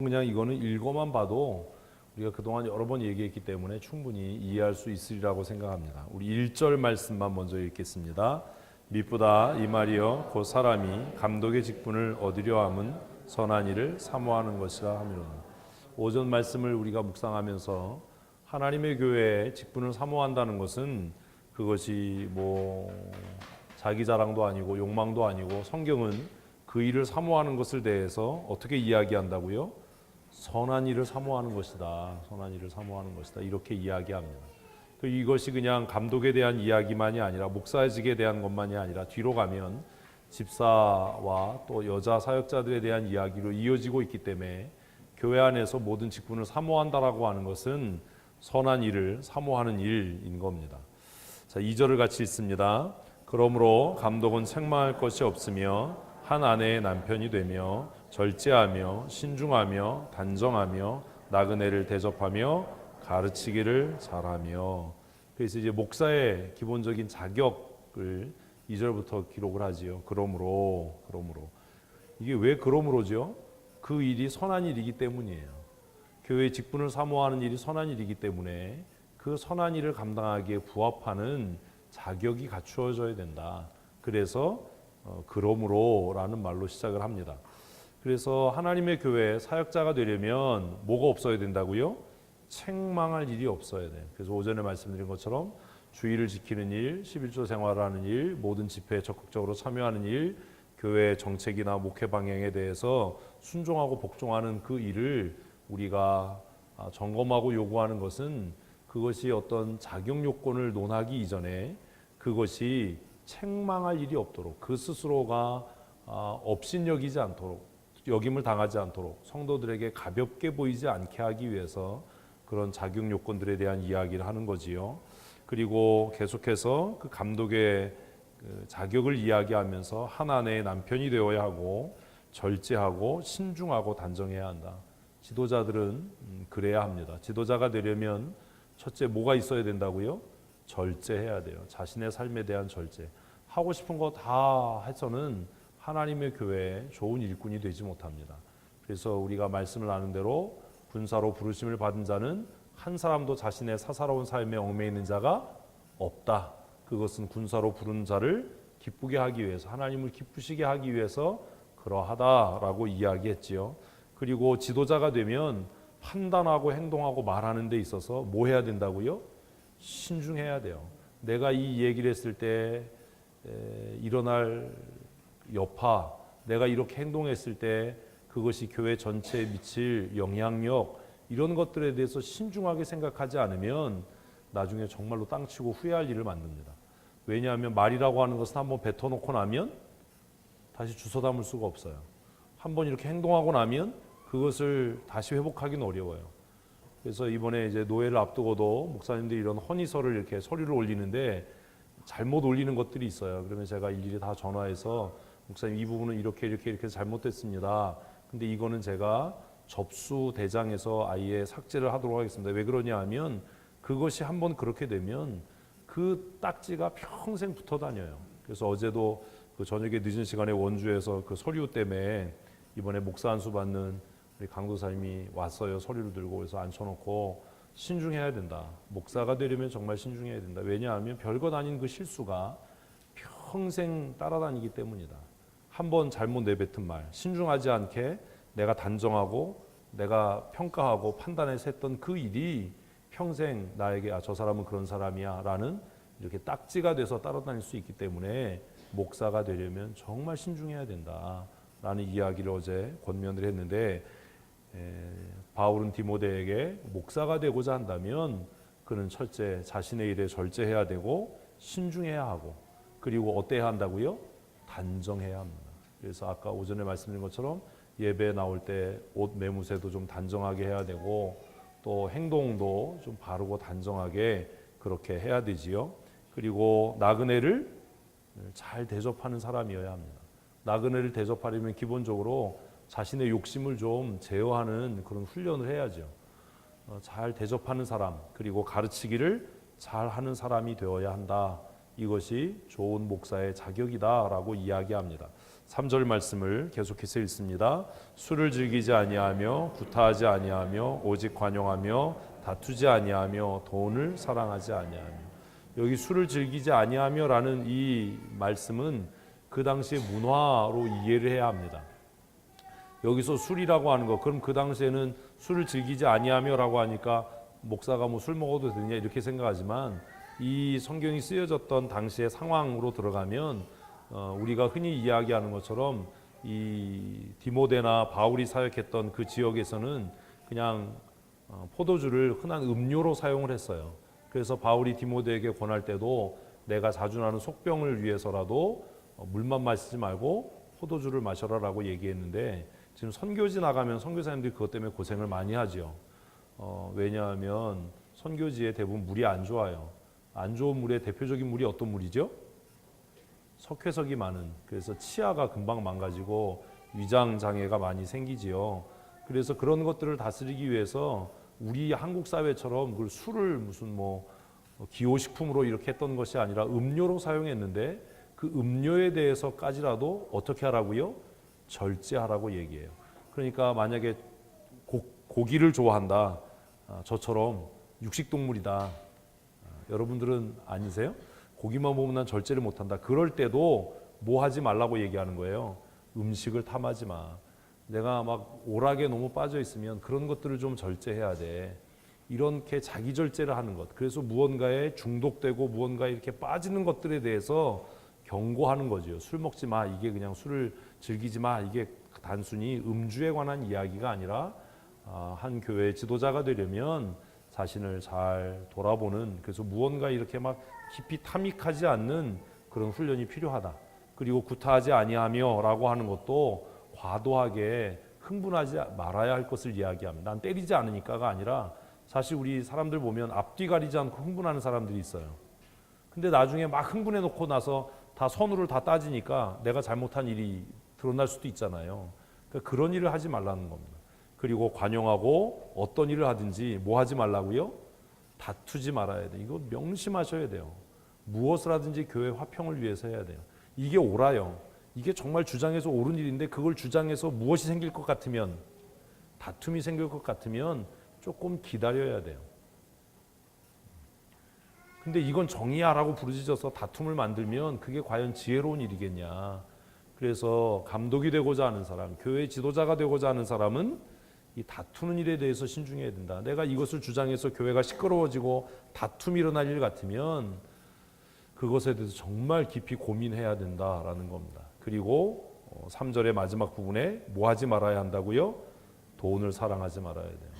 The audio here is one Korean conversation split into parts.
그냥 이거는 읽어만 봐도 우리가 그동안 여러 번 얘기했기 때문에 충분히 이해할 수 있으리라고 생각합니다. 우리 1절 말씀만 먼저 읽겠습니다. 미쁘다 이 말이여 곧 사람이 감독의 직분을 얻으려 함은 선한 일을 사모하는 것이라 하미로다. 오전 말씀을 우리가 묵상하면서 하나님의 교회에 직분을 사모한다는 것은 그것이 자기 자랑도 아니고 욕망도 아니고, 성경은 그 일을 사모하는 것을 대해서 어떻게 이야기한다고요? 선한 일을 사모하는 것이다. 선한 일을 사모하는 것이다. 이렇게 이야기합니다. 또 이것이 그냥 감독에 대한 이야기만이 아니라, 목사직에 대한 것만이 아니라 뒤로 가면 집사와 또 여자 사역자들에 대한 이야기로 이어지고 있기 때문에 교회 안에서 모든 직분을 사모한다라고 하는 것은 선한 일을 사모하는 일인 겁니다. 자, 2절을 같이 읽습니다. 그러므로 감독은 책망할 것이 없으며 한 아내의 남편이 되며 절제하며 신중하며 단정하며 나그네를 대접하며 가르치기를 잘하며. 그래서 이제 목사의 기본적인 자격을 2절부터 기록을 하지요. 그러므로 이게 왜 그러므로죠? 그 일이 선한 일이기 때문이에요. 교회의 직분을 사모하는 일이 선한 일이기 때문에 그 선한 일을 감당하기에 부합하는 자격이 갖추어져야 된다. 그래서 그러므로라는 말로 시작을 합니다. 그래서 하나님의 교회 사역자가 되려면 뭐가 없어야 된다고요? 책망할 일이 없어야 돼요. 그래서 오전에 말씀드린 것처럼 주의를 지키는 일, 11조 생활하는 일, 모든 집회에 적극적으로 참여하는 일, 교회 정책이나 목회 방향에 대해서 순종하고 복종하는 그 일을 우리가 점검하고 요구하는 것은, 그것이 어떤 자격 요건을 논하기 이전에 그것이 책망할 일이 없도록, 그 스스로가 업신여기지 않도록, 역임을 당하지 않도록, 성도들에게 가볍게 보이지 않게 하기 위해서 그런 자격 요건들에 대한 이야기를 하는 거지요. 그리고 계속해서 그 감독의 자격을 이야기하면서 한 아내의 남편이 되어야 하고 절제하고 신중하고 단정해야 한다. 지도자들은 그래야 합니다. 지도자가 되려면 첫째 뭐가 있어야 된다고요? 절제해야 돼요. 자신의 삶에 대한 절제. 하고 싶은 거 다 해서는 하나님의 교회에 좋은 일꾼이 되지 못합니다. 그래서 우리가 말씀을 나눈 대로 군사로 부르심을 받은 자는 한 사람도 자신의 사사로운 삶에 얽매이는 있는 자가 없다. 그것은 군사로 부른 자를 기쁘게 하기 위해서, 하나님을 기쁘시게 하기 위해서 그러하다라고 이야기했지요. 그리고 지도자가 되면 판단하고 행동하고 말하는 데 있어서 뭐 해야 된다고요? 신중해야 돼요. 내가 이 얘기를 했을 때 일어날 여파, 내가 이렇게 행동했을 때 그것이 교회 전체에 미칠 영향력, 이런 것들에 대해서 신중하게 생각하지 않으면 나중에 정말로 땅치고 후회할 일을 만듭니다. 왜냐하면 말이라고 하는 것은 한번 뱉어놓고 나면 다시 주워 담을 수가 없어요. 한번 이렇게 행동하고 나면 그것을 다시 회복하기는 어려워요. 그래서 이번에 이제 노예를 앞두고도 목사님들이 이런 헌의서를 이렇게 서류를 올리는데 잘못 올리는 것들이 있어요. 그러면 제가 일일이 다 전화해서 목사님 이 부분은 이렇게 잘못됐습니다. 근데 이거는 제가 접수 대장에서 아예 삭제를 하도록 하겠습니다. 왜 그러냐 하면 그것이 한번 그렇게 되면 그 딱지가 평생 붙어 다녀요. 그래서 어제도 그 저녁에 늦은 시간에 원주에서 그 서류 때문에 이번에 목사 안수 받는 우리 강도사님이 왔어요. 서류를 들고. 그래서 앉혀놓고 신중해야 된다. 목사가 되려면 정말 신중해야 된다. 왜냐하면 별것 아닌 그 실수가 평생 따라다니기 때문이다. 한번 잘못 내뱉은 말, 신중하지 않게 내가 단정하고 내가 평가하고 판단해서 했던 그 일이 평생 나에게 저 사람은 그런 사람이야 라는 이렇게 딱지가 돼서 따라다닐 수 있기 때문에 목사가 되려면 정말 신중해야 된다 라는 이야기를 어제 권면을 했는데, 바울은 디모데에게 목사가 되고자 한다면 그는 첫째 자신의 일에 절제해야 되고 신중해야 하고, 그리고 어때야 한다고요? 단정해야 합니다. 그래서 아까 오전에 말씀드린 것처럼 예배 나올 때 옷 매무새도 좀 단정하게 해야 되고, 또 행동도 좀 바르고 단정하게 그렇게 해야 되지요. 그리고 나그네를 잘 대접하는 사람이어야 합니다. 나그네를 대접하려면 기본적으로 자신의 욕심을 좀 제어하는 그런 훈련을 해야죠. 잘 대접하는 사람, 그리고 가르치기를 잘 하는 사람이 되어야 한다. 이것이 좋은 목사의 자격이다라고 이야기합니다. 3절 말씀을 계속해서 읽습니다. 술을 즐기지 아니하며 구타하지 아니하며 오직 관용하며 다투지 아니하며 돈을 사랑하지 아니하며. 여기 술을 즐기지 아니하며라는 이 말씀은 그 당시의 문화로 이해를 해야 합니다. 여기서 술이라고 하는 거, 그럼 그 당시에는 술을 즐기지 아니하며라고 하니까 목사가 뭐 술 먹어도 되느냐 이렇게 생각하지만 이 성경이 쓰여졌던 당시의 상황으로 들어가면 우리가 흔히 이야기하는 것처럼 이 디모데나 바울이 사역했던 그 지역에서는 그냥 포도주를 흔한 음료로 사용을 했어요. 그래서 바울이 디모데에게 권할 때도 내가 자주 나는 속병을 위해서라도 물만 마시지 말고 포도주를 마셔라라고 얘기했는데, 지금 선교지 나가면 선교사님들이 그것 때문에 고생을 많이 하죠. 왜냐하면 선교지에 대부분 물이 안 좋아요. 안 좋은 물의 대표적인 물이 어떤 물이죠? 석회석이 많은, 그래서 치아가 금방 망가지고 위장 장애가 많이 생기지요. 그래서 그런 것들을 다스리기 위해서 우리 한국 사회처럼 그 술을 무슨 뭐 기호식품으로 이렇게 했던 것이 아니라 음료로 사용했는데, 그 음료에 대해서까지라도 어떻게 하라고요? 절제하라고 얘기해요. 그러니까 만약에 고기를 좋아한다, 저처럼 육식동물이다, 여러분들은 아니세요? 고기만 보면 난 절제를 못한다. 그럴 때도 뭐 하지 말라고 얘기하는 거예요. 음식을 탐하지 마. 내가 막 오락에 너무 빠져 있으면 그런 것들을 좀 절제해야 돼. 이렇게 자기 절제를 하는 것. 그래서 무언가에 중독되고 무언가에 이렇게 빠지는 것들에 대해서 경고하는 거죠. 술 먹지 마. 이게 그냥 술을 즐기지 마. 이게 단순히 음주에 관한 이야기가 아니라 한 교회 지도자가 되려면 자신을 잘 돌아보는, 그래서 무언가 이렇게 막 깊이 탐닉하지 않는 그런 훈련이 필요하다. 그리고 구타하지 아니하며라고 하는 것도 과도하게 흥분하지 말아야 할 것을 이야기합니다. 난 때리지 않으니까가 아니라, 사실 우리 사람들 보면 앞뒤 가리지 않고 흥분하는 사람들이 있어요. 근데 나중에 막 흥분해 놓고 나서 다 선우를 다 따지니까 내가 잘못한 일이 드러날 수도 있잖아요. 그러니까 그런 일을 하지 말라는 겁니다. 그리고 관용하고 어떤 일을 하든지 뭐 하지 말라고요? 다투지 말아야 돼. 이거 명심하셔야 돼요. 무엇을 하든지 교회 화평을 위해서 해야 돼요. 이게 옳아요. 이게 정말 주장해서 옳은 일인데, 그걸 주장해서 무엇이 생길 것 같으면, 다툼이 생길 것 같으면 조금 기다려야 돼요. 근데 이건 정의야라고 부르짖어서 다툼을 만들면 그게 과연 지혜로운 일이겠냐. 그래서 감독이 되고자 하는 사람, 교회 지도자가 되고자 하는 사람은 이 다투는 일에 대해서 신중해야 된다. 내가 이것을 주장해서 교회가 시끄러워지고 다툼이 일어날 일 같으면 그것에 대해서 정말 깊이 고민해야 된다라는 겁니다. 그리고 3절의 마지막 부분에 뭐 하지 말아야 한다고요? 돈을 사랑하지 말아야 돼요.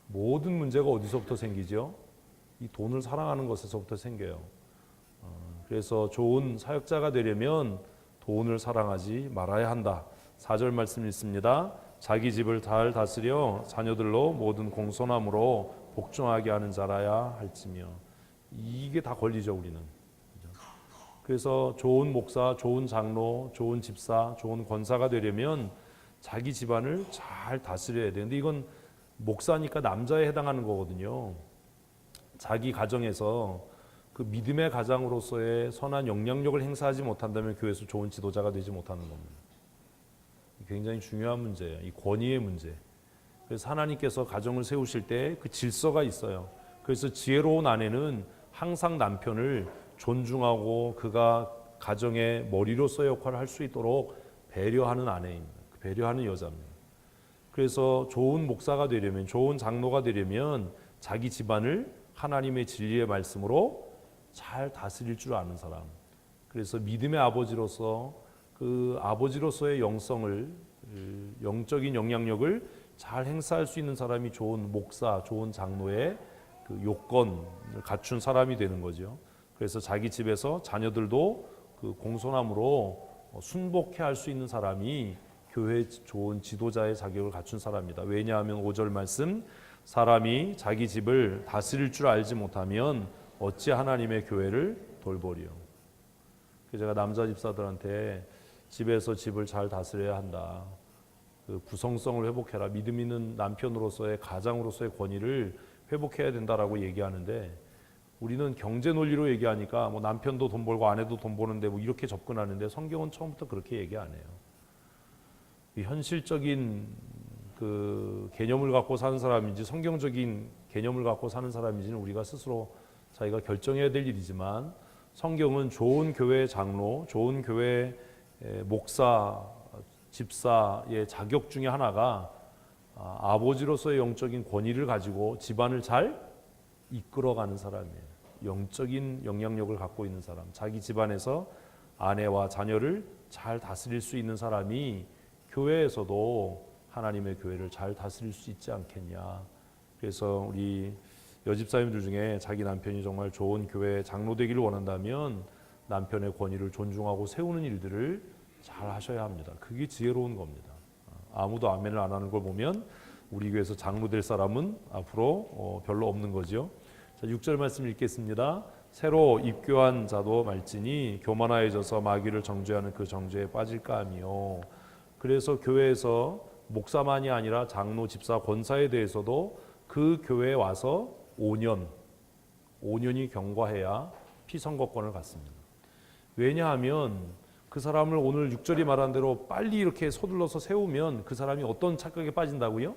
모든 문제가 어디서부터 생기죠? 이 돈을 사랑하는 것에서부터 생겨요. 그래서 좋은 사역자가 되려면 돈을 사랑하지 말아야 한다. 4절 말씀 읽습니다. 자기 집을 잘 다스려 자녀들로 모든 공손함으로 복종하게 하는 자라야 할지며. 이게 다 걸리죠, 우리는. 그래서 좋은 목사, 좋은 장로, 좋은 집사, 좋은 권사가 되려면 자기 집안을 잘 다스려야 되는데, 이건 목사니까 남자에 해당하는 거거든요. 자기 가정에서 그 믿음의 가장으로서의 선한 영향력을 행사하지 못한다면 교회에서 좋은 지도자가 되지 못하는 겁니다. 굉장히 중요한 문제예요. 이 권위의 문제. 그래서 하나님께서 가정을 세우실 때 그 질서가 있어요. 그래서 지혜로운 아내는 항상 남편을 존중하고 그가 가정의 머리로서의 역할을 할 수 있도록 배려하는 아내입니다. 배려하는 여자입니다. 그래서 좋은 목사가 되려면, 좋은 장로가 되려면 자기 집안을 하나님의 진리의 말씀으로 잘 다스릴 줄 아는 사람. 그래서 믿음의 아버지로서 그 아버지로서의 영성을, 영적인 영향력을 잘 행사할 수 있는 사람이 좋은 목사, 좋은 장로의 그 요건을 갖춘 사람이 되는 거죠. 그래서 자기 집에서 자녀들도 그 공손함으로 순복해 할 수 있는 사람이 교회 좋은 지도자의 자격을 갖춘 사람입니다. 왜냐하면 5절 말씀, 사람이 자기 집을 다스릴 줄 알지 못하면 어찌 하나님의 교회를 돌보리요. 제가 남자 집사들한테 집에서 집을 잘 다스려야 한다. 그 구성성을 회복해라. 믿음 있는 남편으로서의, 가장으로서의 권위를 회복해야 된다라고 얘기하는데, 우리는 경제 논리로 얘기하니까 뭐 남편도 돈 벌고 아내도 돈 버는데 뭐 이렇게 접근하는데, 성경은 처음부터 그렇게 얘기 안 해요. 현실적인 그 개념을 갖고 사는 사람인지 성경적인 개념을 갖고 사는 사람인지는 우리가 스스로 자기가 결정해야 될 일이지만, 성경은 좋은 교회 장로, 좋은 교회 목사, 집사의 자격 중에 하나가 아버지로서의 영적인 권위를 가지고 집안을 잘 이끌어가는 사람이에요. 영적인 영향력을 갖고 있는 사람, 자기 집안에서 아내와 자녀를 잘 다스릴 수 있는 사람이 교회에서도 하나님의 교회를 잘 다스릴 수 있지 않겠냐. 그래서 우리 여집사님들 중에 자기 남편이 정말 좋은 교회 장로 되기를 원한다면 남편의 권위를 존중하고 세우는 일들을 잘 하셔야 합니다. 그게 지혜로운 겁니다. 아무도 아멘을 안 하는 걸 보면 우리 교회에서 장로 될 사람은 앞으로 별로 없는 거죠. 자, 6절 말씀 읽겠습니다. 새로 입교한 자도 말지니 교만하여져서 마귀를 정죄하는 그 정죄에 빠질까 하며. 그래서 교회에서 목사만이 아니라 장로, 집사, 권사에 대해서도 그 교회에 와서 5년이 경과해야 피선거권을 갖습니다. 왜냐하면 그 사람을 오늘 6절이 말한 대로 빨리 이렇게 서둘러서 세우면 그 사람이 어떤 착각에 빠진다고요?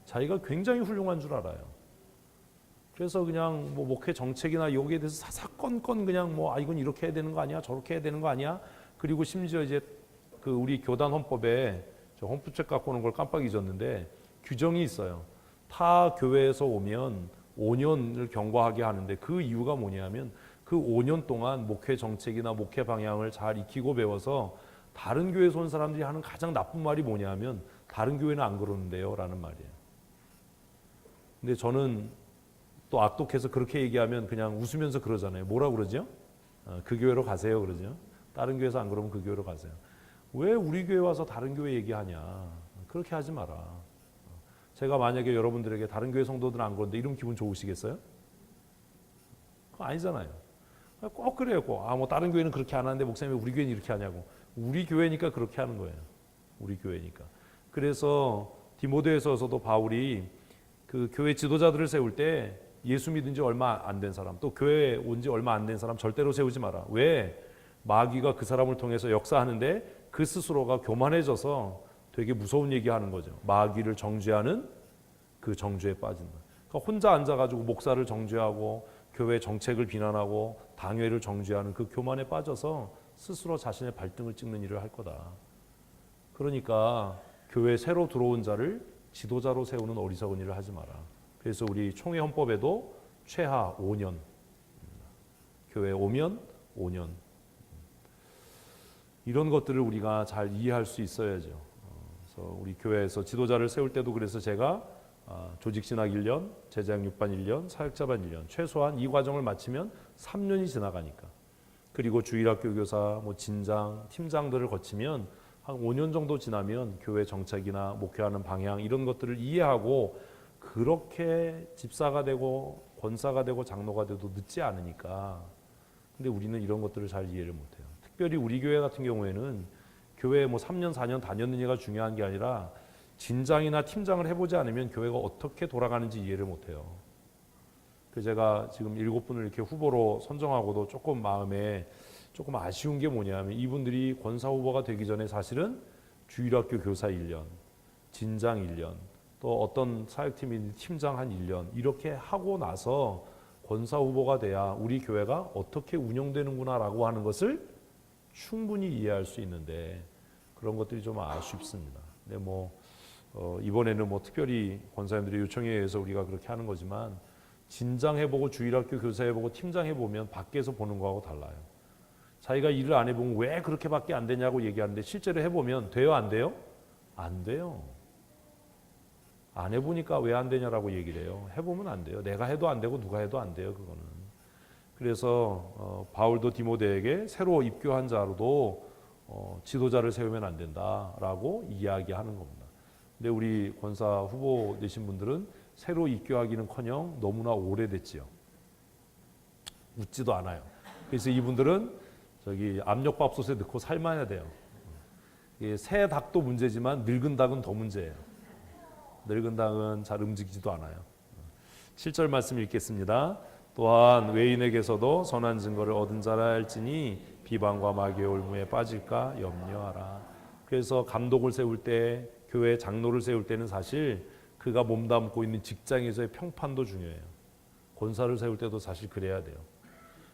자기가 굉장히 훌륭한 줄 알아요. 그래서 그냥 뭐 목회 정책이나 여기에 대해서 사사건건 그냥 뭐 이건 이렇게 해야 되는 거 아니야? 저렇게 해야 되는 거 아니야? 그리고 심지어 이제 그 우리 교단 헌법에 저 헌법책 갖고 오는 걸 깜빡 잊었는데 규정이 있어요. 타 교회에서 오면 5년을 경과하게 하는데 그 이유가 뭐냐면 그 5년 동안 목회 정책이나 목회 방향을 잘 익히고 배워서 다른 교회에서 온 사람들이 하는 가장 나쁜 말이 뭐냐면 다른 교회는 안 그러는데요 라는 말이에요. 근데 저는 또 악독해서 그렇게 얘기하면 그냥 웃으면서 그러잖아요. 뭐라 그러죠? 그 교회로 가세요 그러죠. 다른 교회에서 안 그러면 그 교회로 가세요. 왜 우리 교회 와서 다른 교회 얘기하냐. 그렇게 하지 마라. 제가 만약에 여러분들에게 다른 교회 성도들은 안 그런데 이러면 기분 좋으시겠어요? 그거 아니잖아요. 꼭 그래요. 꼭. 뭐 다른 교회는 그렇게 안 하는데 목사님이 우리 교회는 이렇게 하냐고. 우리 교회니까 그렇게 하는 거예요. 우리 교회니까. 그래서 디모데에서도 바울이 그 교회 지도자들을 세울 때 예수 믿은 지 얼마 안 된 사람, 또 교회에 온 지 얼마 안 된 사람 절대로 세우지 마라. 왜? 마귀가 그 사람을 통해서 역사하는데 그 스스로가 교만해져서 되게 무서운 얘기하는 거죠. 마귀를 정죄하는 그 정죄에 빠진다. 그러니까 혼자 앉아가지고 목사를 정죄하고 교회 정책을 비난하고 당회를 정죄하는 그 교만에 빠져서 스스로 자신의 발등을 찍는 일을 할 거다. 그러니까 교회 새로 들어온 자를 지도자로 세우는 어리석은 일을 하지 마라. 그래서 우리 총회 헌법에도 최하 5년, 교회에 오면 5년, 이런 것들을 우리가 잘 이해할 수 있어야죠. 그래서 우리 교회에서 지도자를 세울 때도 그래서 제가 조직신학 1년, 제자양육반 1년, 사역자반 1년, 최소한 이 과정을 마치면 3년이 지나가니까. 그리고 주일학교 교사, 뭐 진장, 팀장들을 거치면 한 5년 정도 지나면 교회 정책이나 목회하는 방향 이런 것들을 이해하고 그렇게 집사가 되고 권사가 되고 장로가 돼도 늦지 않으니까. 근데 우리는 이런 것들을 잘 이해를 못해요. 특별히 우리 교회 같은 경우에는 교회에 뭐 3년, 4년 다녔느냐가 중요한 게 아니라 진장이나 팀장을 해보지 않으면 교회가 어떻게 돌아가는지 이해를 못해요. 그래서 제가 지금 7분을 이렇게 후보로 선정하고도 조금 마음에 조금 아쉬운 게 뭐냐면 이분들이 권사 후보가 되기 전에 사실은 주일학교 교사 1년, 진장 1년, 또 어떤 사역팀이 팀장 한 1년 이렇게 하고 나서 권사 후보가 돼야 우리 교회가 어떻게 운영되는구나라고 하는 것을 충분히 이해할 수 있는데 그런 것들이 좀 아쉽습니다. 근데 이번에는 특별히 권사님들의 요청에 의해서 우리가 그렇게 하는 거지만 진장해보고 주일학교 교사해보고 팀장해보면 밖에서 보는 거하고 달라요. 자기가 일을 안 해보면 왜 그렇게밖에 안 되냐고 얘기하는데 실제로 해보면 돼요 안 돼요? 안 돼요. 안 해보니까 왜 안 되냐라고 얘기를 해요. 해보면 안 돼요. 내가 해도 안 되고 누가 해도 안 돼요. 그거는. 그래서 바울도 디모데에게 새로 입교한 자로도 지도자를 세우면 안 된다라고 이야기하는 겁니다. 근데 우리 권사 후보 되신 분들은 새로 입교하기는커녕 너무나 오래됐지요. 웃지도 않아요. 그래서 이분들은 압력밥솥에 넣고 삶아야 돼요. 새 닭도 문제지만 늙은 닭은 더 문제예요. 늙은 닭은 잘 움직이지도 않아요. 7절 말씀 읽겠습니다. 또한 외인에게서도 선한 증거를 얻은 자라 할지니 비방과 마귀의 올무에 빠질까 염려하라. 그래서 감독을 세울 때, 교회 장로를 세울 때는 사실 그가 몸담고 있는 직장에서의 평판도 중요해요. 권사를 세울 때도 사실 그래야 돼요.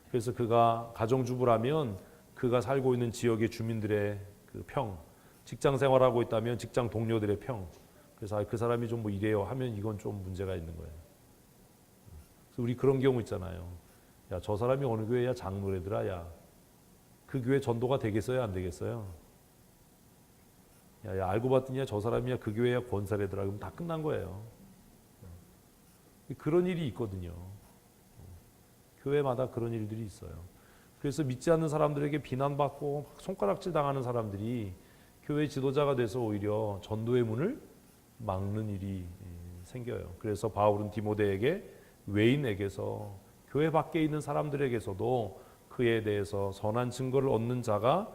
그래서 그가 가정주부라면 그가 살고 있는 지역의 주민들의 그 평, 직장 생활하고 있다면 직장 동료들의 평, 그래서 그 사람이 좀 뭐 이래요 하면 이건 좀 문제가 있는 거예요. 그래서 우리 그런 경우 있잖아요. 야, 저 사람이 어느 교회야? 장로래더라. 야, 그 교회 전도가 되겠어요? 안 되겠어요? 야, 알고 봤더니 저 사람이야 그 교회야 권사래더라. 그럼 다 끝난 거예요. 그런 일이 있거든요. 교회마다 그런 일들이 있어요. 그래서 믿지 않는 사람들에게 비난받고 손가락질 당하는 사람들이 교회 지도자가 돼서 오히려 전도의 문을 막는 일이 생겨요. 그래서 바울은 디모데에게 외인에게서 교회 밖에 있는 사람들에게서도 그에 대해서 선한 증거를 얻는 자가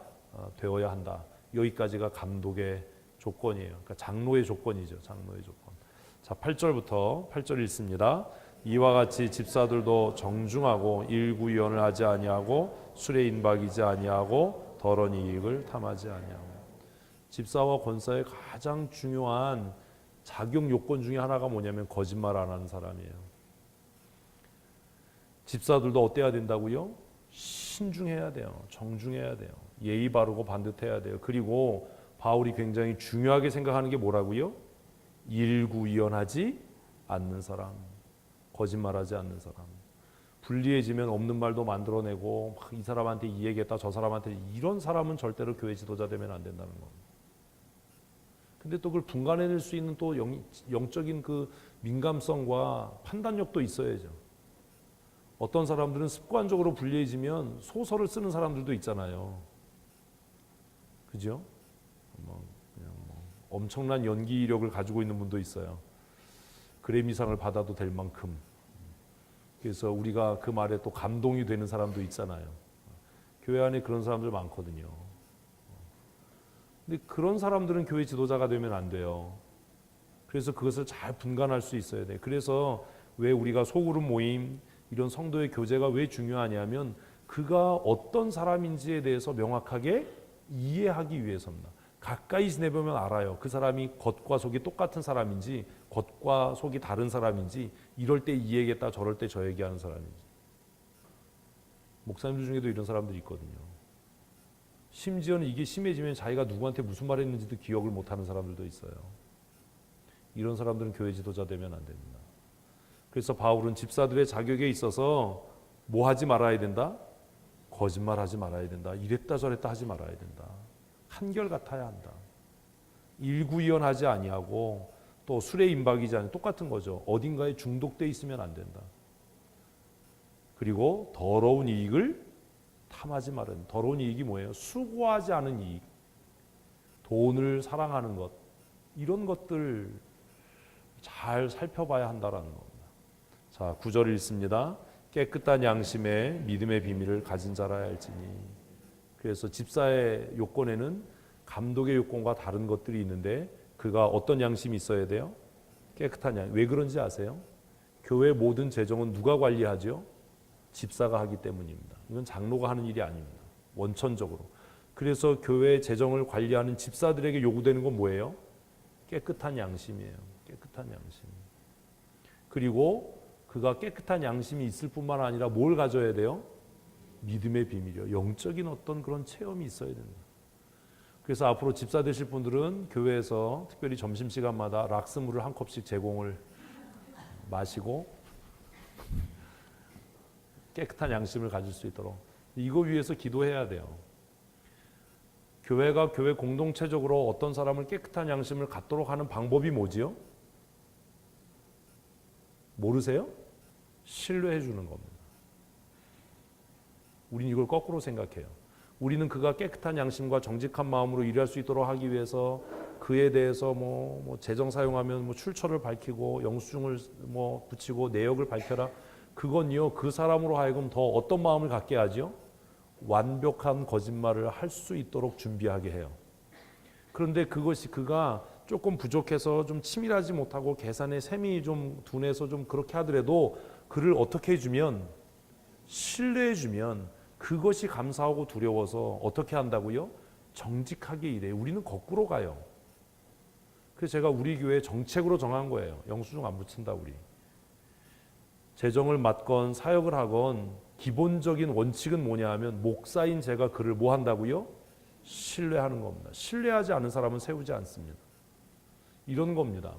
되어야 한다. 여기까지가 감독의 조건이에요. 그러니까 장로의 조건이죠. 장로의 조건. 자, 8절부터 8절 읽습니다. 이와 같이 집사들도 정중하고 일구위원을 하지 아니하고 술에 인박이지 아니하고 더러운 이익을 탐하지 아니하고. 집사와 권사의 가장 중요한 자격 요건 중에 하나가 뭐냐면 거짓말 안 하는 사람이에요. 집사들도 어때야 된다고요? 신중해야 돼요. 정중해야 돼요. 예의 바르고 반듯해야 돼요. 그리고 바울이 굉장히 중요하게 생각하는 게 뭐라고요? 일구위원하지 않는 사람, 거짓말하지 않는 사람. 불리해지면 없는 말도 만들어내고 막 이 사람한테 이 얘기했다 저 사람한테, 이런 사람은 절대로 교회 지도자 되면 안 된다는 겁니다. 근데 또 그걸 분간해낼 수 있는 또 영적인 그 민감성과 판단력도 있어야죠. 어떤 사람들은 습관적으로 불리해지면 소설을 쓰는 사람들도 있잖아요. 그죠? 그냥 엄청난 연기력을 가지고 있는 분도 있어요. 그래미상을 받아도 될 만큼. 그래서 우리가 그 말에 또 감동이 되는 사람도 있잖아요. 교회 안에 그런 사람들 많거든요. 근데 그런 사람들은 교회 지도자가 되면 안 돼요. 그래서 그것을 잘 분간할 수 있어야 돼요. 그래서 왜 우리가 소그룹 모임, 이런 성도의 교제가 왜 중요하냐면 그가 어떤 사람인지에 대해서 명확하게 이해하기 위해서입니다. 가까이 지내보면 알아요. 그 사람이 겉과 속이 똑같은 사람인지 겉과 속이 다른 사람인지, 이럴 때 이 얘기했다 저럴 때 저 얘기하는 사람인지. 목사님들 중에도 이런 사람들이 있거든요. 심지어는 이게 심해지면 자기가 누구한테 무슨 말 했는지도 기억을 못하는 사람들도 있어요. 이런 사람들은 교회 지도자 되면 안 됩니다. 그래서 바울은 집사들의 자격에 있어서 뭐 하지 말아야 된다? 거짓말하지 말아야 된다. 이랬다 저랬다 하지 말아야 된다. 한결같아야 한다. 일구이연하지 아니하고 또 술에 임박이지 않는, 똑같은 거죠. 어딘가에 중독돼 있으면 안 된다. 그리고 더러운 이익을 탐하지 말아야 된다. 더러운 이익이 뭐예요? 수고하지 않은 이익, 돈을 사랑하는 것, 이런 것들 잘 살펴봐야 한다라는 겁니다. 자, 9절 읽습니다. 깨끗한 양심에 믿음의 비밀을 가진 자라 할지니. 그래서 집사의 요건에는 감독의 요건과 다른 것들이 있는데 그가 어떤 양심이 있어야 돼요? 깨끗한 양심. 왜 그런지 아세요? 교회 모든 재정은 누가 관리하죠? 집사가 하기 때문입니다. 이건 장로가 하는 일이 아닙니다. 원천적으로. 그래서 교회 재정을 관리하는 집사들에게 요구되는 건 뭐예요? 깨끗한 양심이에요. 깨끗한 양심. 그리고 그가 깨끗한 양심이 있을 뿐만 아니라 뭘 가져야 돼요? 믿음의 비밀이요. 영적인 어떤 그런 체험이 있어야 됩니다. 그래서 앞으로 집사 되실 분들은 교회에서 특별히 점심시간마다 락스물을 한 컵씩 제공을 마시고 깨끗한 양심을 가질 수 있도록 이거 위해서 기도해야 돼요. 교회가 교회 공동체적으로 어떤 사람을 깨끗한 양심을 갖도록 하는 방법이 뭐지요? 모르세요? 신뢰해 주는 겁니다. 우리는 이걸 거꾸로 생각해요. 우리는 그가 깨끗한 양심과 정직한 마음으로 일할 수 있도록 하기 위해서 그에 대해서 뭐 재정 사용하면 뭐 출처를 밝히고 영수증을 뭐 붙이고 내역을 밝혀라. 그건요, 그 사람으로 하여금 더 어떤 마음을 갖게 하죠? 완벽한 거짓말을 할 수 있도록 준비하게 해요. 그런데 그것이 그가 조금 부족해서 좀 치밀하지 못하고 계산에 셈이 좀 둔해서 좀 그렇게 하더라도 그를 어떻게 해주면, 신뢰해주면 그것이 감사하고 두려워서 어떻게 한다고요? 정직하게 일해요. 우리는 거꾸로 가요. 그래서 제가 우리 교회 정책으로 정한 거예요. 영수증 안 붙인다 우리. 재정을 맡건 사역을 하건 기본적인 원칙은 뭐냐 하면 목사인 제가 그를 뭐 한다고요? 신뢰하는 겁니다. 신뢰하지 않은 사람은 세우지 않습니다. 이런 겁니다.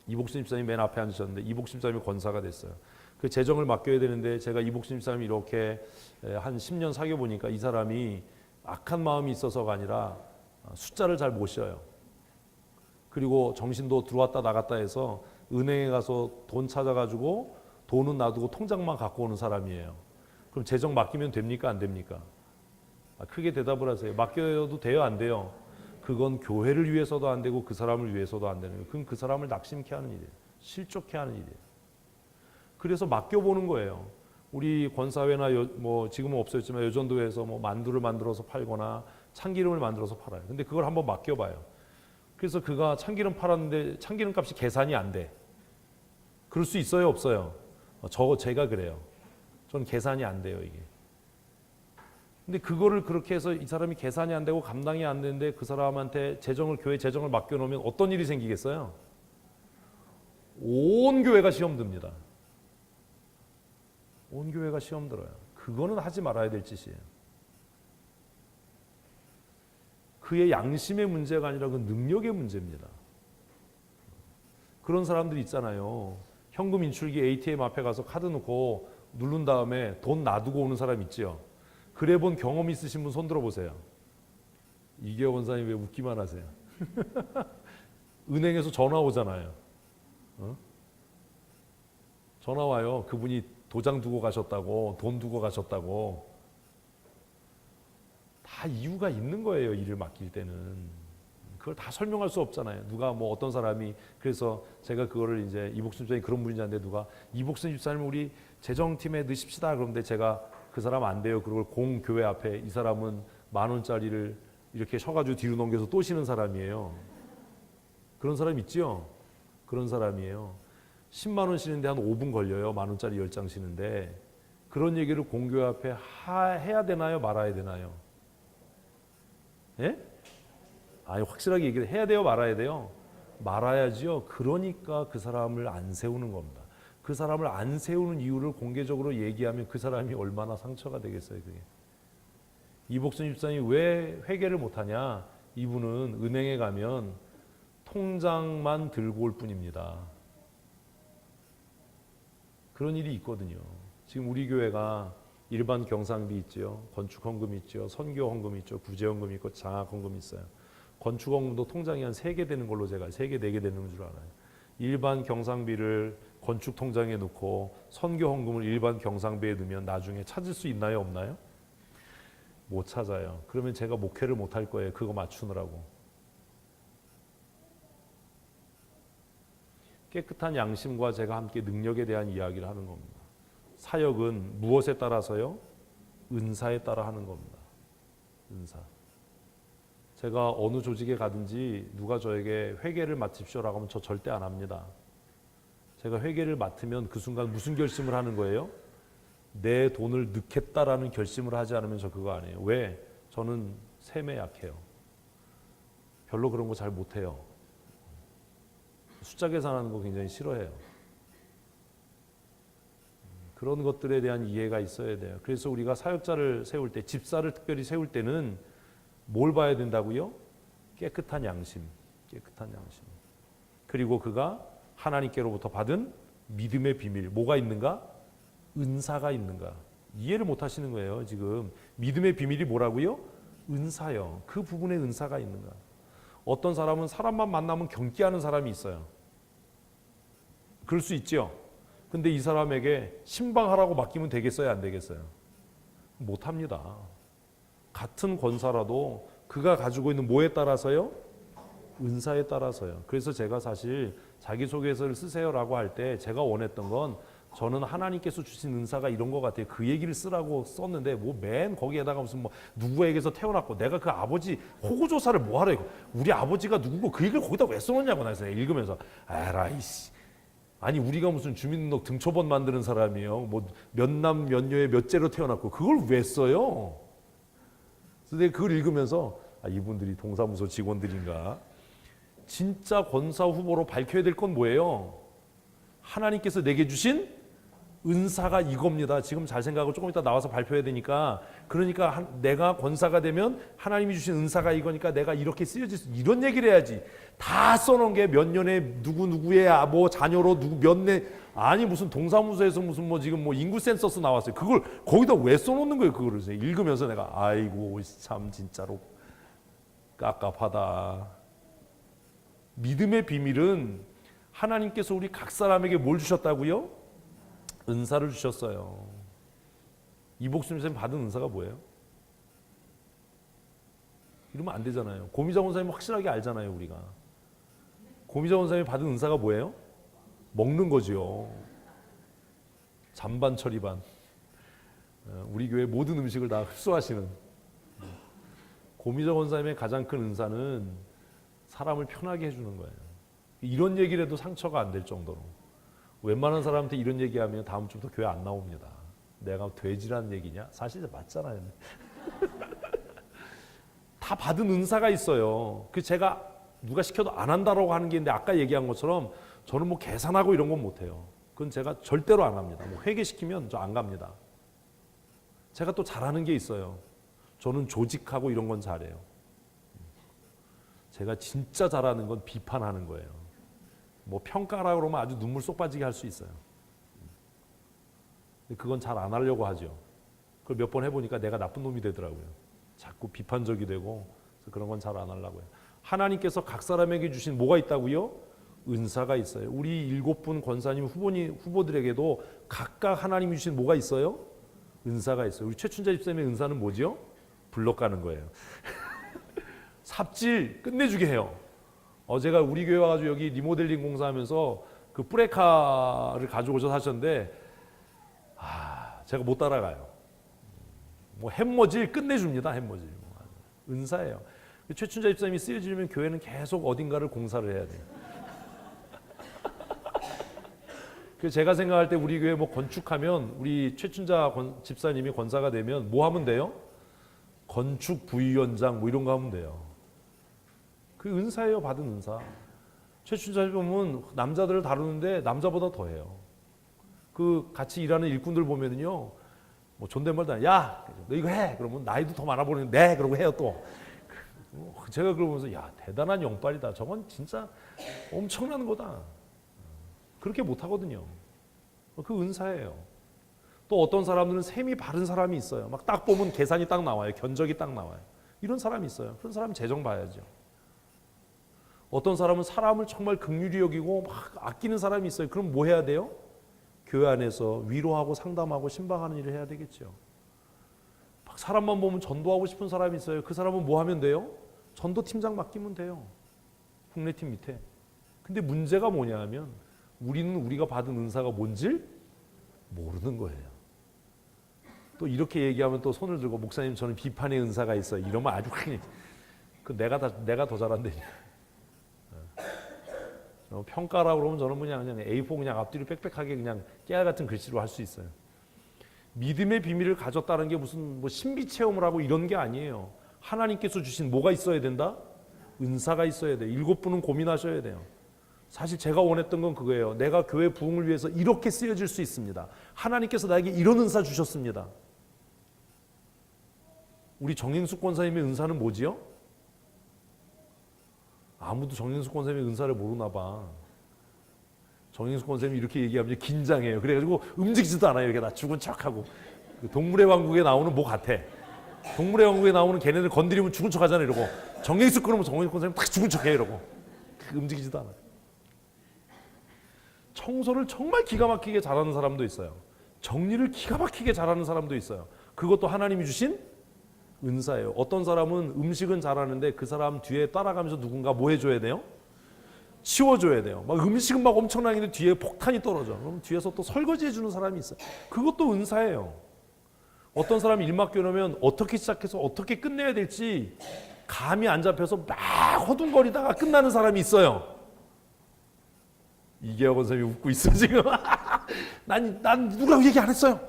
이복순 집사님이 맨 앞에 앉으셨는데 이복순 집사님이 권사가 됐어요. 그 재정을 맡겨야 되는데 제가 이복순 집사님이 이렇게 한 10년 사귀어 보니까 이 사람이 악한 마음이 있어서가 아니라 숫자를 잘 못 쉬어요. 그리고 정신도 들어왔다 나갔다 해서 은행에 가서 돈 찾아가지고 돈은 놔두고 통장만 갖고 오는 사람이에요. 그럼 재정 맡기면 됩니까? 안 됩니까? 크게 대답을 하세요. 맡겨도 돼요? 안 돼요? 그건 교회를 위해서도 안 되고 그 사람을 위해서도 안 되는 거예요. 그건 그 사람을 낙심케 하는 일이에요. 실족케 하는 일이에요. 그래서 맡겨보는 거예요. 우리 권사회나 뭐 지금은 없어졌지만 여전도에서 뭐 만두를 만들어서 팔거나 참기름을 만들어서 팔아요. 근데 그걸 한번 맡겨봐요. 그래서 그가 참기름 팔았는데 참기름 값이 계산이 안 돼. 그럴 수 있어요? 없어요? 제가 그래요. 전 계산이 안 돼요 이게. 근데 그거를 그렇게 해서 이 사람이 계산이 안 되고 감당이 안 되는데 그 사람한테 교회 재정을 맡겨놓으면 어떤 일이 생기겠어요? 온 교회가 시험 듭니다. 온 교회가 시험 들어요. 그거는 하지 말아야 될 짓이에요. 그의 양심의 문제가 아니라 그 능력의 문제입니다. 그런 사람들 있잖아요. 현금 인출기 ATM 앞에 가서 카드 넣고 누른 다음에 돈 놔두고 오는 사람 있죠. 그래 본 경험 있으신 분 손 들어보세요. 이계호 원사님 왜 웃기만 하세요? 은행에서 전화 오잖아요. 전화 와요. 그분이 도장 두고 가셨다고, 돈 두고 가셨다고. 다 이유가 있는 거예요. 일을 맡길 때는. 그걸 다 설명할 수 없잖아요. 누가 뭐 어떤 사람이 그래서 제가 그거를 이제 이복순 집사님이 그런 분이냐는데 누가 이복순 집사님 우리 재정팀에 넣으십시다. 그런데 제가 그 사람 안 돼요. 그걸 공교회 앞에 이 사람은 10,000원짜리를 이렇게 쉬어가지고 뒤로 넘겨서 또 쉬는 사람이에요. 그런 사람 있죠? 그런 사람이에요. 10만 원 쉬는데 한 5분 걸려요. 10,000원짜리 10장 쉬는데 그런 얘기를 공교회 앞에 해야 되나요? 말아야 되나요? 예? 아니 확실하게 얘기를 해야 돼요? 말아야 돼요? 말아야지요. 그러니까 그 사람을 안 세우는 겁니다. 그 사람을 안 세우는 이유를 공개적으로 얘기하면 그 사람이 얼마나 상처가 되겠어요. 그게. 이복순 집사님이 왜 회개를 못하냐? 이분은 은행에 가면 통장만 들고 올 뿐입니다. 그런 일이 있거든요. 지금 우리 교회가 일반 경상비 있죠. 건축헌금 있죠. 선교헌금 있죠. 구제헌금 있고 장학헌금 있어요. 건축헌금도 통장이 한 3개 되는 걸로 제가 3개, 4개 되는 줄 알아요. 일반 경상비를 건축 통장에 넣고 선교헌금을 일반 경상비에 넣으면 나중에 찾을 수 있나요? 없나요? 못 찾아요. 그러면 제가 목회를 못 할 거예요. 그거 맞추느라고. 깨끗한 양심과 제가 함께 능력에 대한 이야기를 하는 겁니다. 사역은 무엇에 따라서요? 은사에 따라 하는 겁니다. 은사. 제가 어느 조직에 가든지 누가 저에게 회계를 맡으십시오라고 하면 저 절대 안 합니다. 제가 회계를 맡으면 그 순간 무슨 결심을 하는 거예요? 내 돈을 넣겠다라는 결심을 하지 않으면 저 그거 안 해요. 왜? 저는 셈에 약해요. 별로 그런 거 잘 못해요. 숫자 계산하는 거 굉장히 싫어해요. 그런 것들에 대한 이해가 있어야 돼요. 그래서 우리가 사역자를 세울 때, 집사를 특별히 세울 때는 뭘 봐야 된다고요? 깨끗한 양심, 깨끗한 양심. 그리고 그가 하나님께로부터 받은 믿음의 비밀, 뭐가 있는가? 은사가 있는가? 이해를 못 하시는 거예요, 지금. 믿음의 비밀이 뭐라고요? 은사요. 그 부분에 은사가 있는가? 어떤 사람은 사람만 만나면 경기하는 사람이 있어요. 그럴 수 있죠. 근데 이 사람에게 신방하라고 맡기면 되겠어요, 안 되겠어요? 못 합니다. 같은 권사라도 그가 가지고 있는 뭐에 따라서요? 은사에 따라서요. 그래서 제가 사실 자기소개서를 쓰세요라고 할 때 제가 원했던 건 저는 하나님께서 주신 은사가 이런 것 같아요. 그 얘기를 쓰라고 썼는데 뭐 맨 거기에다가 무슨 뭐 누구에게서 태어났고 내가 그 아버지 호구조사를 뭐 하래? 우리 아버지가 누구고 그 얘기를 거기다 왜 써놓냐고 나서 읽으면서 에라이씨. 아니 우리가 무슨 주민등록 등초본 만드는 사람이에요. 뭐 몇 남 몇 여에 몇 째로 태어났고 그걸 왜 써요? 그래서 내가 그걸 읽으면서 이분들이 동사무소 직원들인가? 진짜 권사 후보로 밝혀야 될 건 뭐예요? 하나님께서 내게 주신 은사가 이겁니다. 지금 잘 생각하고 조금 이따 나와서 발표해야 되니까, 그러니까 내가 권사가 되면 하나님이 주신 은사가 이거니까 내가 이렇게 쓰여질 수, 이런 얘기를 해야지. 다 써놓은 게 몇 년에 누구의 뭐 자녀로 누구 몇 년, 아니 무슨 동사무소에서 무슨 뭐 지금 뭐 인구 센서스 나왔어요. 그걸 거기다 왜 써놓는 거예요? 그거를 읽으면서 내가 아이고 참 진짜로 깝깝하다. 믿음의 비밀은 하나님께서 우리 각 사람에게 뭘 주셨다고요? 은사를 주셨어요. 이복순 선생님 받은 은사가 뭐예요? 이러면 안 되잖아요. 고미자 원사님 확실하게 알잖아요. 우리가 고미자 원사님이 받은 은사가 뭐예요? 먹는 거죠. 잔반 처리반. 우리 교회 모든 음식을 다 흡수하시는 고미자 원사님의 가장 큰 은사는 사람을 편하게 해주는 거예요. 이런 얘기를 해도 상처가 안 될 정도로. 웬만한 사람한테 이런 얘기하면 다음 주부터 교회 안 나옵니다. 내가 돼지라는 얘기냐? 사실 맞잖아요. 다 받은 은사가 있어요. 그 제가 누가 시켜도 안 한다라고 하는 게 있는데, 아까 얘기한 것처럼 저는 뭐 계산하고 이런 건 못해요. 그건 제가 절대로 안 합니다. 뭐 회계시키면 저 안 갑니다. 제가 또 잘하는 게 있어요. 저는 조직하고 이런 건 잘해요. 제가 진짜 잘하는 건 비판하는 거예요. 뭐 평가라 그러면 아주 눈물 쏙 빠지게 할 수 있어요. 근데 그건 잘 안 하려고 하죠. 그걸 몇 번 해보니까 내가 나쁜 놈이 되더라고요. 자꾸 비판적이 되고. 그래서 그런 건 잘 안 하려고 해요. 하나님께서 각 사람에게 주신 뭐가 있다고요? 은사가 있어요. 우리 7분 권사님 후보들에게도 각각 하나님이 주신 뭐가 있어요? 은사가 있어요. 우리 최춘자 집사님의 은사는 뭐죠? 블럭 가는 거예요. 삽질 끝내주게 해요. 제가 우리 교회 와가지고 여기 리모델링 공사하면서 그 뿌레카를 가져오셔서 하셨는데, 제가 못 따라가요. 뭐 햄머질 끝내줍니다. 햄머질. 은사예요. 최춘자 집사님이 쓰여지면 교회는 계속 어딘가를 공사를 해야 돼요. 그래서 제가 생각할 때 우리 교회 뭐 건축하면 우리 최춘자 집사님이 권사가 되면 뭐 하면 돼요? 건축 부위원장 뭐 이런 거 하면 돼요. 그 은사예요. 받은 은사. 최춘자 보면 남자들을 다루는데 남자보다 더해요. 그 같이 일하는 일꾼들 보면은요, 뭐 존댓말도 안, 야, 너 이거 해. 그러면 나이도 더 많아 보이는데, 네, 그러고 해요 또. 제가 그걸 보면서, 야, 대단한 영빨이다. 저건 진짜 엄청난 거다. 그렇게 못 하거든요. 그 은사예요. 또 어떤 사람들은 셈이 바른 사람이 있어요. 막 딱 보면 계산이 딱 나와요. 견적이 딱 나와요. 이런 사람이 있어요. 그런 사람은 재정 봐야죠. 어떤 사람은 사람을 정말 긍휼히 여기고 막 아끼는 사람이 있어요. 그럼 뭐 해야 돼요? 교회 안에서 위로하고 상담하고 신방하는 일을 해야 되겠죠. 막 사람만 보면 전도하고 싶은 사람이 있어요. 그 사람은 뭐 하면 돼요? 전도팀장 맡기면 돼요. 국내팀 밑에. 근데 문제가 뭐냐 하면 우리는 우리가 받은 은사가 뭔지 모르는 거예요. 또 이렇게 얘기하면 또 손을 들고, 목사님 저는 비판의 은사가 있어요. 이러면 아주 그냥 내가 더 잘한다냐. 평가라고 그러면 저는 그냥 A4 그냥 앞뒤로 빽빽하게 그냥 깨알 같은 글씨로 할 수 있어요. 믿음의 비밀을 가졌다는 게 무슨 뭐 신비 체험을 하고 이런 게 아니에요. 하나님께서 주신 뭐가 있어야 된다? 은사가 있어야 돼요. 7분은 고민하셔야 돼요. 사실 제가 원했던 건 그거예요. 내가 교회 부흥을 위해서 이렇게 쓰여질 수 있습니다. 하나님께서 나에게 이런 은사 주셨습니다. 우리 정인숙 권사님의 은사는 뭐지요? 아무도 정인숙 권사님의 은사를 모르나 봐. 정인숙 권사님이 이렇게 얘기하면 긴장해요. 그래가지고 움직이지도 않아요. 이렇게 나 죽은 척하고. 동물의 왕국에 나오는 뭐 같아. 동물의 왕국에 나오는 걔네들 건드리면 죽은 척 하잖아요. 이러고. 정인숙 그러면 정인숙 권사님 딱 죽은 척해 이러고. 움직이지도 않아요. 청소를 정말 기가 막히게 잘하는 사람도 있어요. 정리를 기가 막히게 잘하는 사람도 있어요. 그것도 하나님이 주신 은사예요. 어떤 사람은 음식은 잘하는데 그 사람 뒤에 따라가면서 누군가 뭐 해줘야 돼요? 치워줘야 돼요. 막 음식은 막 엄청나게 뒤에 폭탄이 떨어져. 그럼 뒤에서 또 설거지 해주는 사람이 있어요. 그것도 은사예요. 어떤 사람이 일 맡겨놓으면 어떻게 시작해서 어떻게 끝내야 될지 감이 안 잡혀서 막 허둥거리다가 끝나는 사람이 있어요. 이계혁 원사님이 웃고 있어 지금. 난 누구라고 얘기 안 했어요.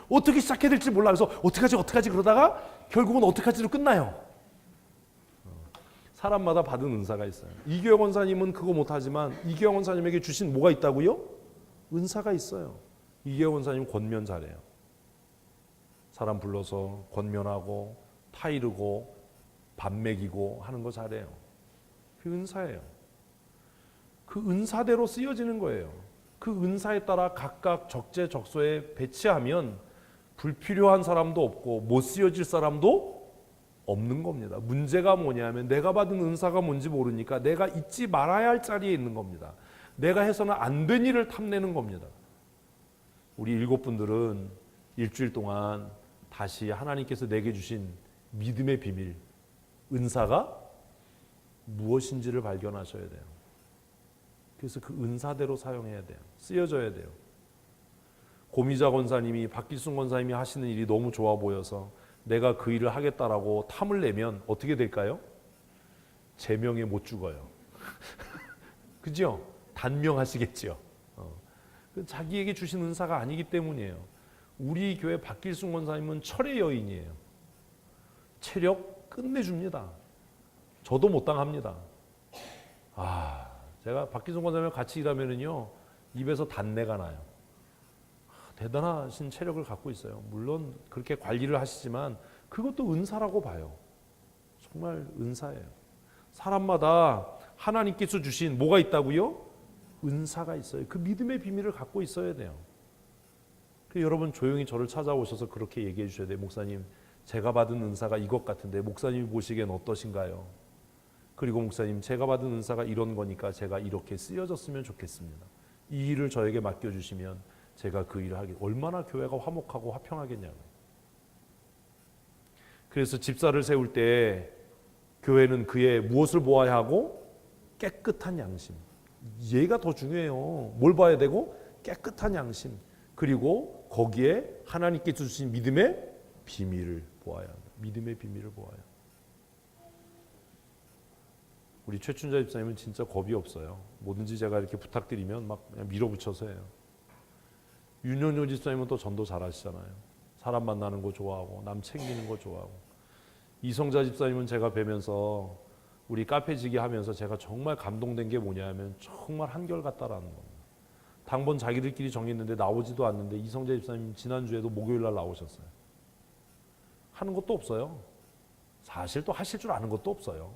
어떻게 시작해야 될지 몰라. 그래서 어떡하지 그러다가 결국은 어떡하지로 끝나요. 사람마다 받은 은사가 있어요. 이규영 원사님은 그거 못하지만 이규영 원사님에게 주신 뭐가 있다고요? 은사가 있어요. 이규영 원사님 권면 잘해요. 사람 불러서 권면하고 타이르고 밥 먹이고 하는 거 잘해요. 그 은사예요. 그 은사대로 쓰여지는 거예요. 그 은사에 따라 각각 적재적소에 배치하면 불필요한 사람도 없고 못 쓰여질 사람도 없는 겁니다. 문제가 뭐냐면 내가 받은 은사가 뭔지 모르니까 내가 있지 말아야 할 자리에 있는 겁니다. 내가 해서는 안 된 일을 탐내는 겁니다. 우리 7분들은 일주일 동안 다시 하나님께서 내게 주신 믿음의 비밀, 은사가 무엇인지를 발견하셔야 돼요. 그래서 그 은사대로 사용해야 돼요. 쓰여져야 돼요. 고미자 권사님이 박길순 권사님이 하시는 일이 너무 좋아 보여서 내가 그 일을 하겠다라고 탐을 내면 어떻게 될까요? 제명에 못 죽어요. 그죠? 단명하시겠죠. 자기에게 주신 은사가 아니기 때문이에요. 우리 교회 박길순 권사님은 철의 여인이에요. 체력 끝내줍니다. 저도 못 당합니다. 제가 박길순 권사님과 같이 일하면은요 입에서 단내가 나요. 대단하신 체력을 갖고 있어요. 물론 그렇게 관리를 하시지만 그것도 은사라고 봐요. 정말 은사예요. 사람마다 하나님께서 주신 뭐가 있다고요? 은사가 있어요. 그 믿음의 비밀을 갖고 있어야 돼요. 여러분 조용히 저를 찾아오셔서 그렇게 얘기해 주셔야 돼요. 목사님, 제가 받은 은사가 이것 같은데 목사님이 보시기엔 어떠신가요? 그리고 목사님, 제가 받은 은사가 이런 거니까 제가 이렇게 쓰여졌으면 좋겠습니다. 이 일을 저에게 맡겨주시면 제가 그 일을 하기 얼마나 교회가 화목하고 화평하겠냐고요. 그래서 집사를 세울 때 교회는 그의 무엇을 보아야 하고? 깨끗한 양심. 얘가 더 중요해요. 뭘 봐야 되고? 깨끗한 양심. 그리고 거기에 하나님께 주신 믿음의 비밀을 보아야 합니다. 믿음의 비밀을 보아야. 우리 최춘자 집사님은 진짜 겁이 없어요. 뭐든지 제가 이렇게 부탁드리면 막 그냥 밀어붙여서 해요. 윤영조 집사님은 또 전도 잘하시잖아요. 사람 만나는 거 좋아하고 남 챙기는 거 좋아하고. 이성자 집사님은 제가 뵈면서 우리 카페지기 하면서 제가 정말 감동된 게 뭐냐면 정말 한결같다라는 겁니다. 당번 자기들끼리 정했는데 나오지도 않는데 이성자 집사님 지난주에도 목요일 날 나오셨어요. 하는 것도 없어요. 사실 또 하실 줄 아는 것도 없어요.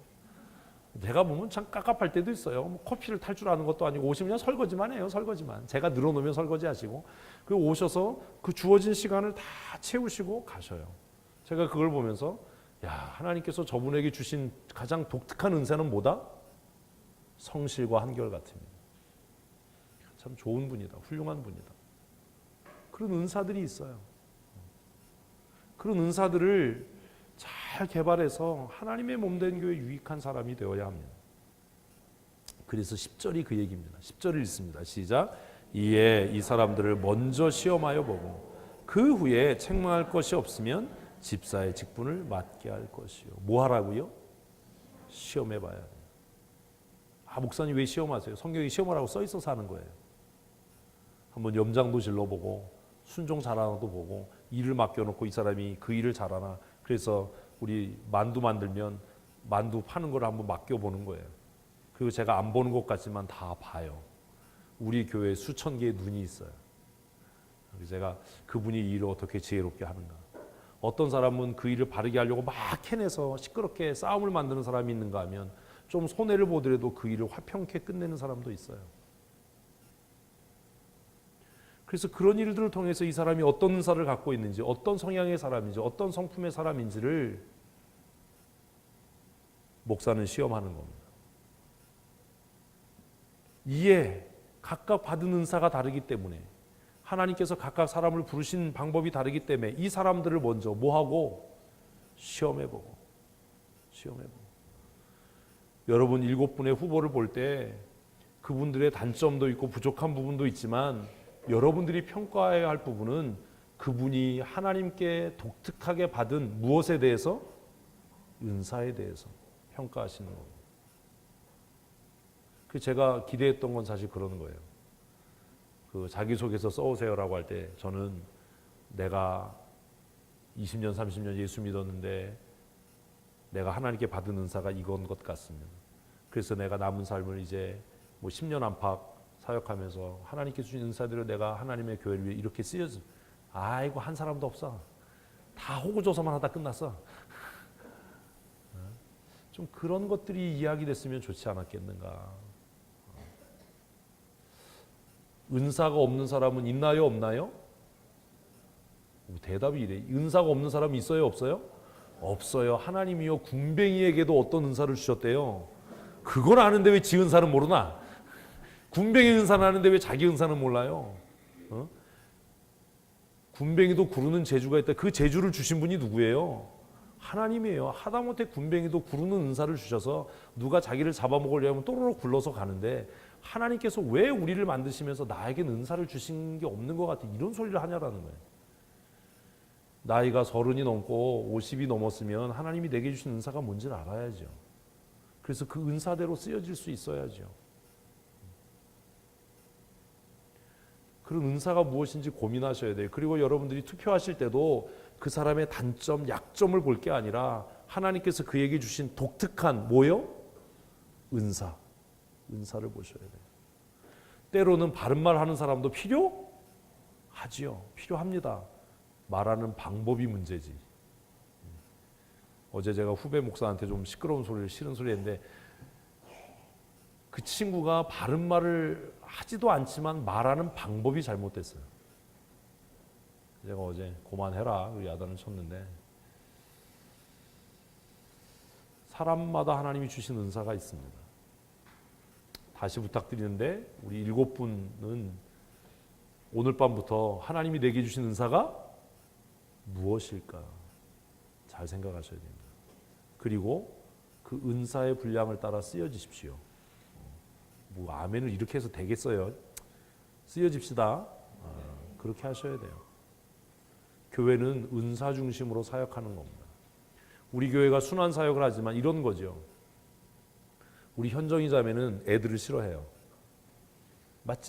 내가 보면 참 깝깝할 때도 있어요. 뭐 커피를 탈 줄 아는 것도 아니고 오시면 그냥 설거지만 해요. 설거지만. 제가 늘어놓으면 설거지 하시고 그 오셔서 그 주어진 시간을 다 채우시고 가셔요. 제가 그걸 보면서 야, 하나님께서 저분에게 주신 가장 독특한 은사는 뭐다? 성실과 한결같음입니다. 참 좋은 분이다. 훌륭한 분이다. 그런 은사들이 있어요. 그런 은사들을 잘 개발해서 하나님의 몸된 교회에 유익한 사람이 되어야 합니다. 그래서 10절이 그 얘기입니다. 10절을 읽습니다. 시작. 이에 이 사람들을 먼저 시험하여 보고 그 후에 책망할 것이 없으면 집사의 직분을 맡게 할 것이요. 뭐 하라고요? 시험해 봐야 돼요. 목사님 왜 시험하세요? 성경에 시험하라고 써 있어서 하는 거예요. 한번 염장도 질러보고 순종 잘하나도 보고 일을 맡겨놓고 이 사람이 그 일을 잘하나. 그래서 우리 만두 만들면 만두 파는 걸 한번 맡겨보는 거예요. 그리고 제가 안 보는 것 같지만 다 봐요. 우리 교회에 수천 개의 눈이 있어요. 제가 그분이 이 일을 어떻게 지혜롭게 하는가. 어떤 사람은 그 일을 바르게 하려고 막 해내서 시끄럽게 싸움을 만드는 사람이 있는가 하면 좀 손해를 보더라도 그 일을 화평케 끝내는 사람도 있어요. 그래서 그런 일들을 통해서 이 사람이 어떤 은사를 갖고 있는지, 어떤 성향의 사람인지, 어떤 성품의 사람인지를 목사는 시험하는 겁니다. 이에 각각 받은 은사가 다르기 때문에 하나님께서 각각 사람을 부르신 방법이 다르기 때문에 이 사람들을 먼저 뭐하고? 시험해보고. 여러분 7분의 후보를 볼 때 그분들의 단점도 있고 부족한 부분도 있지만 여러분들이 평가해야 할 부분은 그분이 하나님께 독특하게 받은 무엇에 대해서? 은사에 대해서 평가하시는 겁니다. 제가 기대했던 건 사실 그러는 거예요. 그 자기소개서 써오세요라고 할 때 저는 내가 20년, 30년 예수 믿었는데 내가 하나님께 받은 은사가 이건 것 같으면, 그래서 내가 남은 삶을 이제 뭐 10년 안팎 사역하면서 하나님께 주신 은사대로 내가 하나님의 교회를 위해 이렇게 쓰여져. 아이고 한 사람도 없어. 다 호구조사만 하다 끝났어. 좀 그런 것들이 이야기됐으면 좋지 않았겠는가. 은사가 없는 사람은 있나요, 없나요? 대답이 이래. 은사가 없는 사람은 있어요, 없어요? 없어요. 하나님이요 군뱅이에게도 어떤 은사를 주셨대요. 그걸 아는데 왜 지 은사는 모르나? 군뱅이 은사는 아는데 왜 자기 은사는 몰라요? 군뱅이도 구르는 재주가 있다. 그 재주를 주신 분이 누구예요? 하나님이에요. 하다못해 군뱅이도 구르는 은사를 주셔서 누가 자기를 잡아먹으려면 또로록 굴러서 가는데, 하나님께서 왜 우리를 만드시면서 나에겐 은사를 주신 게 없는 것 같아, 이런 소리를 하냐라는 거예요. 나이가 30이 넘고 50이 넘었으면 하나님이 내게 주신 은사가 뭔지를 알아야죠. 그래서 그 은사대로 쓰여질 수 있어야죠. 그런 은사가 무엇인지 고민하셔야 돼요. 그리고 여러분들이 투표하실 때도 그 사람의 단점, 약점을 볼 게 아니라 하나님께서 그에게 주신 독특한 뭐요? 은사를 보셔야 돼요. 때로는 바른 말 하는 사람도 필요하지요. 필요합니다. 말하는 방법이 문제지. 어제 제가 후배 목사한테 좀 시끄러운 소리를, 싫은 소리 했는데, 그 친구가 바른 말을 하지도 않지만 말하는 방법이 잘못됐어요. 제가 어제 그만해라 우리 야단을 쳤는데, 사람마다 하나님이 주신 은사가 있습니다. 다시 부탁드리는데, 우리 7분은 오늘 밤부터 하나님이 내게 주신 은사가 무엇일까 잘 생각하셔야 됩니다. 그리고 그 은사의 분량을 따라 쓰여지십시오. 뭐 아멘을 이렇게 해서 되겠어요? 쓰여집시다. 그렇게 하셔야 돼요. 교회는 은사 중심으로 사역하는 겁니다. 우리 교회가 순환 사역을 하지만 이런 거죠. 우리 현정이 자매는 애들을 싫어해요. 맞지?